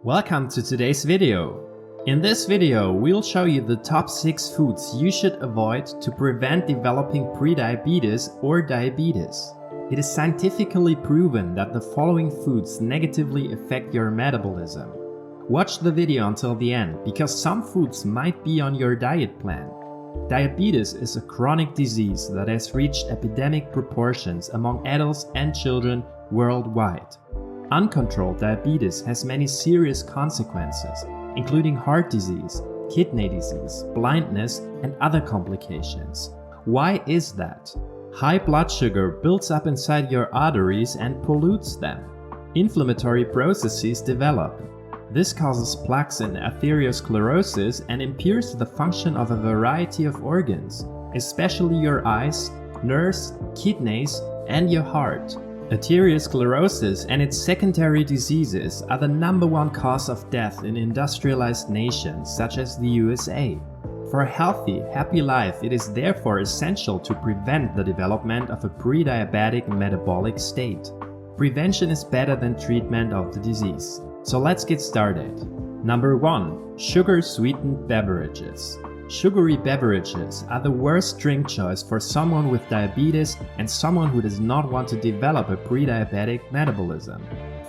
Welcome to today's video. In this video, we'll show you the top 6 foods you should avoid to prevent developing prediabetes or diabetes. It is scientifically proven that the following foods negatively affect your metabolism. Watch the video until the end because some foods might be on your diet plan. Diabetes is a chronic disease that has reached epidemic proportions among adults and children worldwide. Uncontrolled diabetes has many serious consequences, including heart disease, kidney disease, blindness, and other complications. Why is that? High blood sugar builds up inside your arteries and pollutes them. Inflammatory processes develop. This causes plaques and atherosclerosis and impairs the function of a variety of organs, especially your eyes, nerves, kidneys, and your heart. Atherosclerosis and its secondary diseases are the #1 cause of death in industrialized nations such as the USA. For a healthy, happy life, it is therefore essential to prevent the development of a pre-diabetic metabolic state. Prevention is better than treatment of the disease. So let's get started. Number 1. Sugar-sweetened beverages. Sugary beverages are the worst drink choice for someone with diabetes and someone who does not want to develop a pre-diabetic metabolism.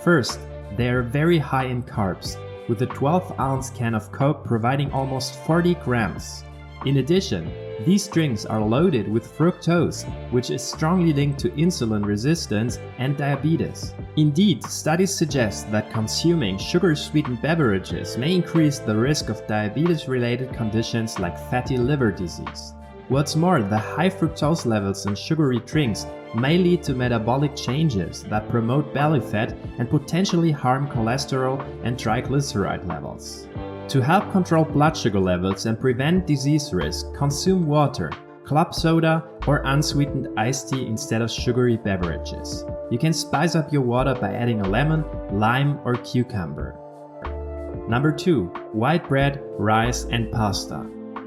First, they are very high in carbs, with a 12-ounce can of Coke providing almost 40 grams. In addition, these drinks are loaded with fructose, which is strongly linked to insulin resistance and diabetes. Indeed, studies suggest that consuming sugar-sweetened beverages may increase the risk of diabetes-related conditions like fatty liver disease. What's more, the high fructose levels in sugary drinks may lead to metabolic changes that promote belly fat and potentially harm cholesterol and triglyceride levels. To help control blood sugar levels and prevent disease risk, consume water, club soda, or unsweetened iced tea instead of sugary beverages. You can spice up your water by adding a lemon, lime, or cucumber. Number 2. White bread, rice, and pasta.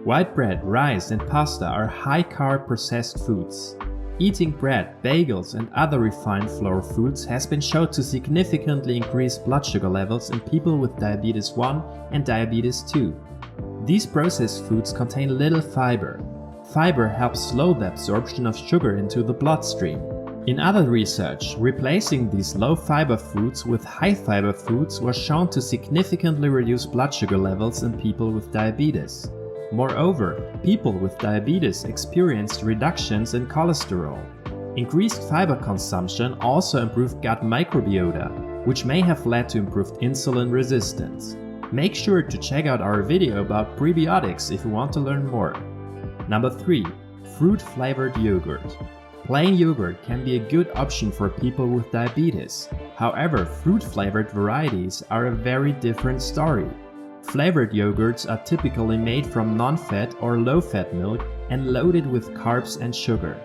White bread, rice, and pasta are high-carb processed foods. Eating bread, bagels, and other refined flour foods has been shown to significantly increase blood sugar levels in people with diabetes 1 and diabetes 2. These processed foods contain little fiber. Fiber helps slow the absorption of sugar into the bloodstream. In other research, replacing these low-fiber foods with high-fiber foods was shown to significantly reduce blood sugar levels in people with diabetes. Moreover, people with diabetes experienced reductions in cholesterol. Increased fiber consumption also improved gut microbiota, which may have led to improved insulin resistance. Make sure to check out our video about prebiotics if you want to learn more. Number 3. Fruit-flavored yogurt. Plain yogurt can be a good option for people with diabetes. However, fruit-flavored varieties are a very different story. Flavored yogurts are typically made from non-fat or low-fat milk and loaded with carbs and sugar.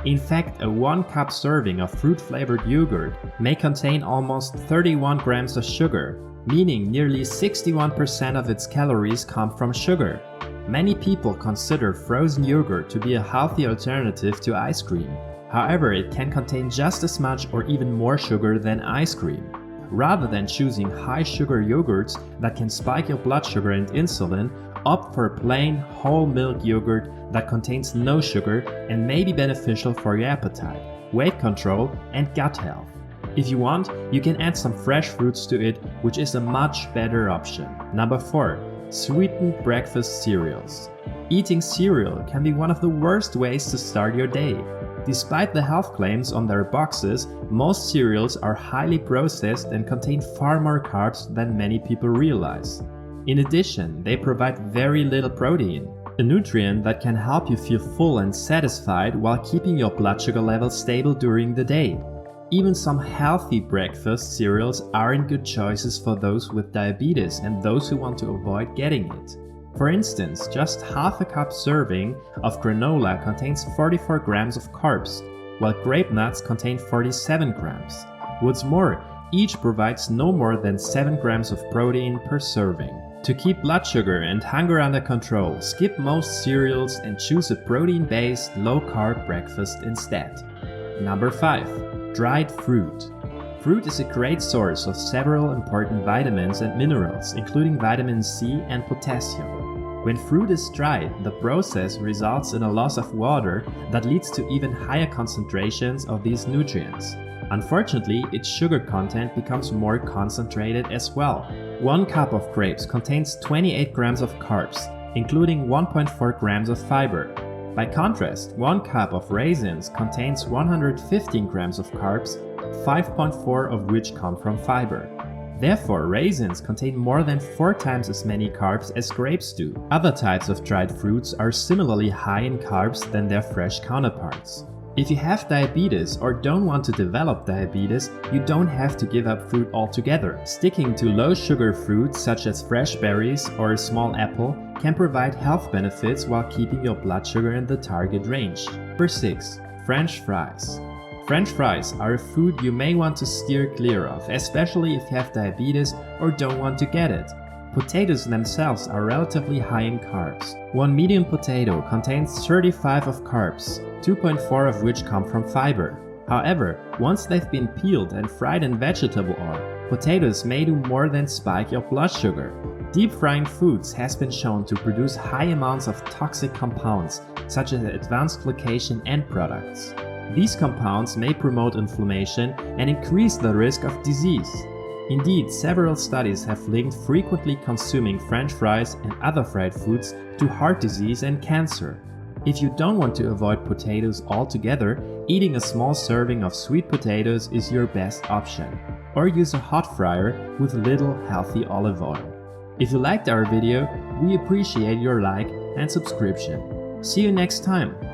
In fact, a 1-cup serving of fruit-flavored yogurt may contain almost 31 grams of sugar, meaning nearly 61% of its calories come from sugar. Many people consider frozen yogurt to be a healthy alternative to ice cream. However, it can contain just as much or even more sugar than ice cream. Rather than choosing high-sugar yogurts that can spike your blood sugar and insulin, opt for plain whole milk yogurt that contains no sugar and may be beneficial for your appetite, weight control, and gut health. If you want, you can add some fresh fruits to it, which is a much better option. Number 4. Sweetened breakfast cereals. Eating cereal can be one of the worst ways to start your day. Despite the health claims on their boxes, most cereals are highly processed and contain far more carbs than many people realize. In addition, they provide very little protein, a nutrient that can help you feel full and satisfied while keeping your blood sugar levels stable during the day. Even some healthy breakfast cereals aren't good choices for those with diabetes and those who want to avoid getting it. For instance, just half a cup serving of granola contains 44 grams of carbs, while grape nuts contain 47 grams. What's more, each provides no more than 7 grams of protein per serving. To keep blood sugar and hunger under control, skip most cereals and choose a protein-based, low-carb breakfast instead. Number 5. Dried fruit. Fruit is a great source of several important vitamins and minerals, including vitamin C and potassium. When fruit is dried, the process results in a loss of water that leads to even higher concentrations of these nutrients. Unfortunately, its sugar content becomes more concentrated as well. 1 cup of grapes contains 28 grams of carbs, including 1.4 grams of fiber. By contrast, 1 cup of raisins contains 115 grams of carbs, 5.4 of which come from fiber. Therefore, raisins contain more than 4 times as many carbs as grapes do. Other types of dried fruits are similarly high in carbs than their fresh counterparts. If you have diabetes or don't want to develop diabetes, you don't have to give up fruit altogether. Sticking to low-sugar fruits such as fresh berries or a small apple can provide health benefits while keeping your blood sugar in the target range. Number 6. French fries. French fries are a food you may want to steer clear of, especially if you have diabetes or don't want to get it. Potatoes themselves are relatively high in carbs. 1 medium potato contains 35 of carbs, 2.4 of which come from fiber. However, once they've been peeled and fried in vegetable oil, potatoes may do more than spike your blood sugar. Deep frying foods has been shown to produce high amounts of toxic compounds, such as advanced glycation end products. These compounds may promote inflammation and increase the risk of disease. Indeed, several studies have linked frequently consuming French fries and other fried foods to heart disease and cancer. If you don't want to avoid potatoes altogether, eating a small serving of sweet potatoes is your best option. Or use a hot fryer with little healthy olive oil. If you liked our video, we appreciate your like and subscription. See you next time!